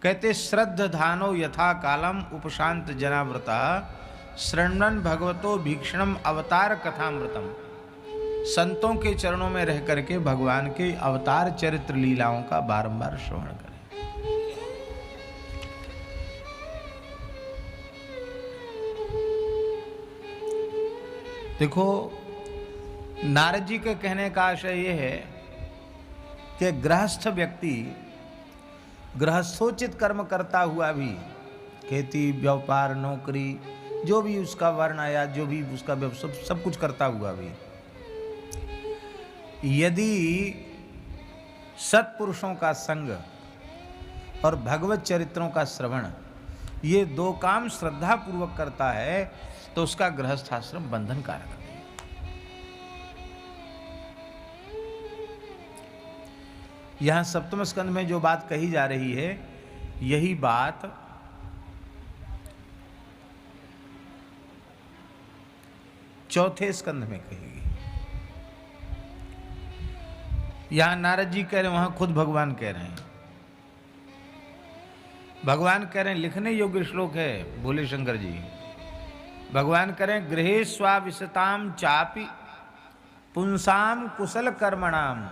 कहते श्रद्धानो यथा कालम उपशांत जनाव्रता शरणन भगवतो भीक्षणम अवतार कथामृतम। संतों के चरणों में रह करके भगवान के अवतार चरित्र लीलाओं का बारंबार श्रवण करें। देखो, नारद जी के कहने का आशय यह है कि गृहस्थ व्यक्ति गृहस्थोचित कर्म करता हुआ भी, खेती व्यापार नौकरी जो भी उसका वर्ण आया, जो भी उसका सब कुछ करता हुआ भी, यदि सत्पुरुषों का संग और भगवत चरित्रों का श्रवण, ये दो काम श्रद्धा पूर्वक करता है तो उसका गृहस्थाश्रम बंधन कारक है। यहां सप्तम स्कंध में जो बात कही जा रही है, यही बात चौथे स्कंध में कहेगी। यहां नारद जी कह रहे हैं, वहां खुद भगवान कह रहे हैं। भगवान कह रहे हैं, लिखने योग्य श्लोक है भोले शंकर जी। भगवान कह रहे हैं, गृहे स्वाविशताम चापि पुंसाम कुशल कर्मणाम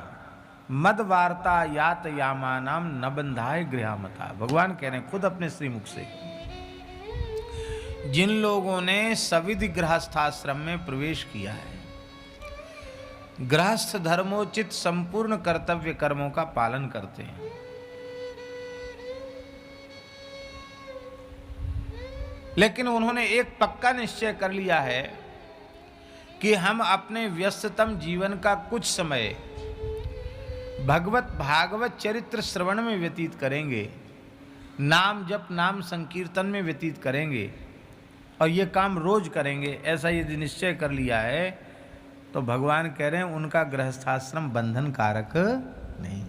मद वार्ता यात यामानाम न बंधाए गृहामता। भगवान कह रहे हैं खुद अपने श्रीमुख से, जिन लोगों ने सविधि गृहस्थाश्रम में प्रवेश किया है, गृहस्थ धर्मोचित संपूर्ण कर्तव्य कर्मों का पालन करते हैं, लेकिन उन्होंने एक पक्का निश्चय कर लिया है कि हम अपने व्यस्ततम जीवन का कुछ समय भगवत भागवत चरित्र श्रवण में व्यतीत करेंगे, नाम जप नाम संकीर्तन में व्यतीत करेंगे, और ये काम रोज करेंगे। ऐसा यदि निश्चय कर लिया है तो भगवान कह रहे हैं उनका गृहस्थाश्रम बंधन कारक नहीं,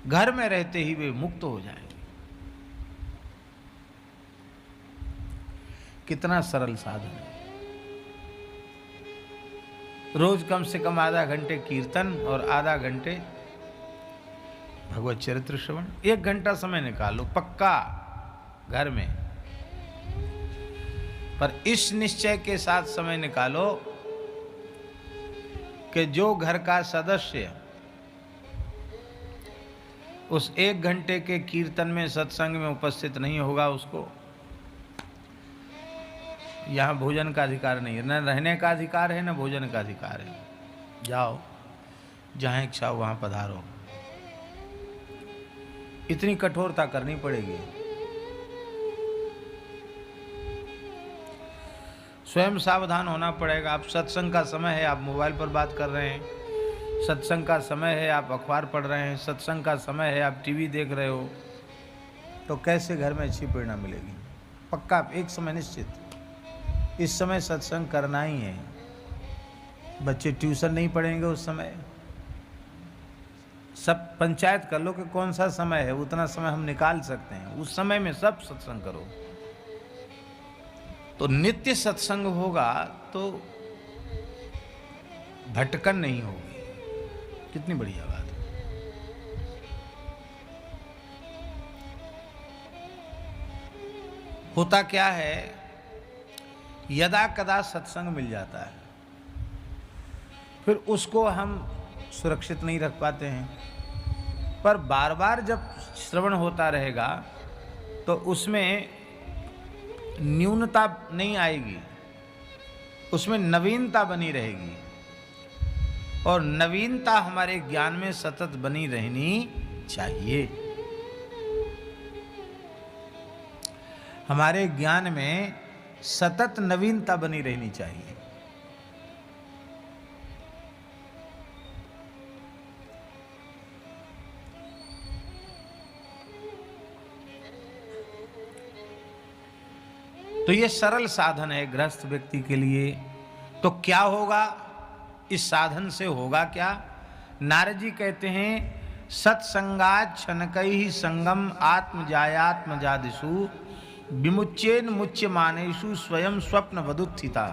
घर में रहते ही वे मुक्त हो जाएंगे। कितना सरल साधन है। रोज कम से कम आधा घंटे कीर्तन और आधा घंटे भगवत चरित्र श्रवण। 1 घंटा समय निकालो पक्का घर में, पर इस निश्चय के साथ समय निकालो कि जो घर का सदस्य उस 1 घंटे के कीर्तन में सत्संग में उपस्थित नहीं होगा, उसको यहाँ भोजन का अधिकार नहीं है। न रहने का अधिकार है, न भोजन का अधिकार है। जाओ जहाँ इच्छा हो वहाँ पधारो। इतनी कठोरता करनी पड़ेगी। स्वयं सावधान होना पड़ेगा। आप सत्संग का समय है, आप मोबाइल पर बात कर रहे हैं। सत्संग का समय है, आप अखबार पढ़ रहे हैं। सत्संग का समय है, आप टीवी देख रहे हो। तो कैसे घर में अच्छी प्रेरणा मिलेगी? पक्का एक समय निश्चित, इस समय सत्संग करना ही है। बच्चे ट्यूशन नहीं पढ़ेंगे उस समय। सब पंचायत कर लो कि कौन सा समय है, उतना समय हम निकाल सकते हैं, उस समय में सब सत्संग करो। तो नित्य सत्संग होगा तो भटकन नहीं होगी। कितनी बढ़िया बात है। होता क्या है, यदा कदा सत्संग मिल जाता है, फिर उसको हम सुरक्षित नहीं रख पाते हैं। पर बार बार जब श्रवण होता रहेगा तो उसमें न्यूनता नहीं आएगी, उसमें नवीनता बनी रहेगी। और नवीनता हमारे ज्ञान में सतत बनी रहनी चाहिए। हमारे ज्ञान में सतत नवीनता बनी रहनी चाहिए। तो ये सरल साधन है गृहस्थ व्यक्ति के लिए। तो क्या होगा इस साधन से? होगा क्या? नारद जी कहते हैं, सत्संगात् क्षणकैः संगम आत्मजायात्मजादिषु विमुच्येन मुच्यमानेषु स्वयं स्वप्न वदुत्थिता।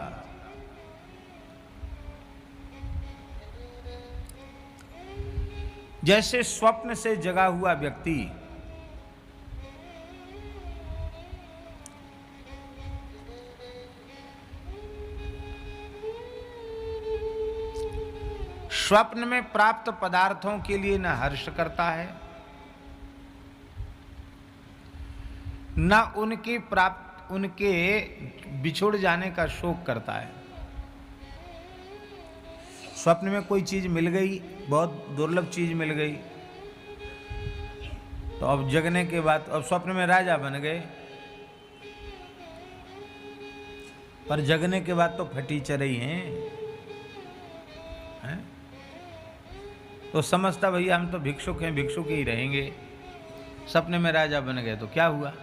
जैसे स्वप्न से जगा हुआ व्यक्ति स्वप्न में प्राप्त पदार्थों के लिए न हर्ष करता है, न उनके बिछुड़ जाने का शोक करता है। स्वप्न में कोई चीज मिल गई, बहुत दुर्लभ चीज मिल गई, तो अब जगने के बाद, अब स्वप्न में राजा बन गए, पर जगने के बाद तो फटी चरई हैं, हैं? तो समझता भैया हम तो भिक्षुक हैं, भिक्षुक ही रहेंगे। सपने में राजा बन गए तो क्या हुआ?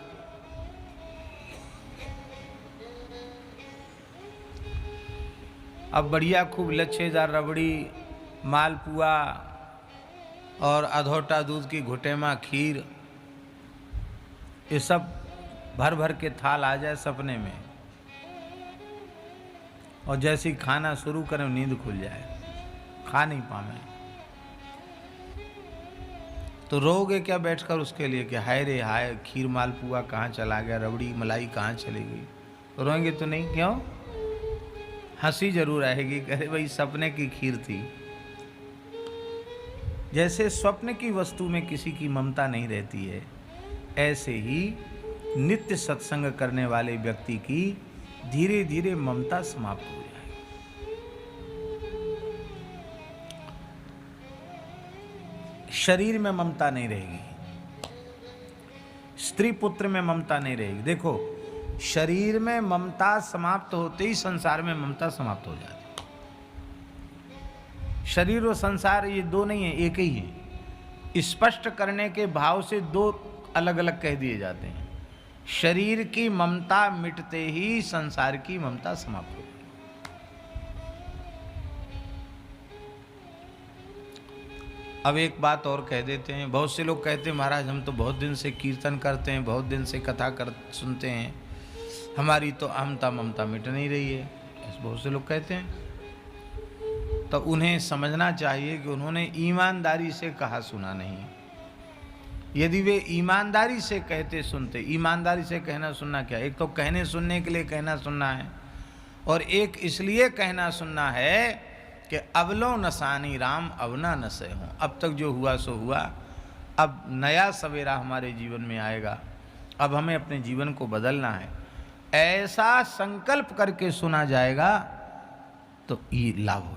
अब बढ़िया खूब लच्छेदार रबड़ी, मालपुआ और अधोटा दूध की घुटेमा खीर, ये सब भर भर के थाल आ जाए सपने में, और जैसे ही खाना शुरू करें नींद खुल जाए, खा नहीं पावे, तो रोगे क्या बैठकर उसके लिए कि हाय रे हाय, खीर मालपुआ कहाँ चला गया, रबड़ी मलाई कहाँ चली गई? तो रोएंगे तो नहीं, क्यों? हंसी जरूर आएगी, कहे भाई सपने की खीर थी। जैसे स्वप्न की वस्तु में किसी की ममता नहीं रहती है, ऐसे ही नित्य सत्संग करने वाले व्यक्ति की धीरे धीरे ममता समाप्त हो जाएगी। शरीर में ममता नहीं रहेगी, स्त्री पुत्र में ममता नहीं रहेगी। देखो, शरीर में ममता समाप्त होते ही संसार में ममता समाप्त हो जाती है। शरीर और संसार ये दो नहीं है, एक ही है। स्पष्ट करने के भाव से दो अलग अलग कह दिए जाते हैं। शरीर की ममता मिटते ही संसार की ममता समाप्त हो गई। अब एक बात और कह देते हैं, बहुत से लोग कहते हैं महाराज हम तो बहुत दिन से कीर्तन करते हैं, बहुत दिन से कथा सुनते हैं, हमारी तो अहमता ममता मिट नहीं रही है, ऐसे बहुत से लोग कहते हैं। तो उन्हें समझना चाहिए कि उन्होंने ईमानदारी से कहा सुना नहीं। यदि वे ईमानदारी से कहते सुनते, ईमानदारी से कहना सुनना क्या, एक तो कहने सुनने के लिए कहना सुनना है, और एक इसलिए कहना सुनना है कि अबलो नसानी राम अवना नसे हों, अब तक जो हुआ सो हुआ, अब नया सवेरा हमारे जीवन में आएगा, अब हमें अपने जीवन को बदलना है, ऐसा संकल्प करके सुना जाएगा तो ये लाभ हो।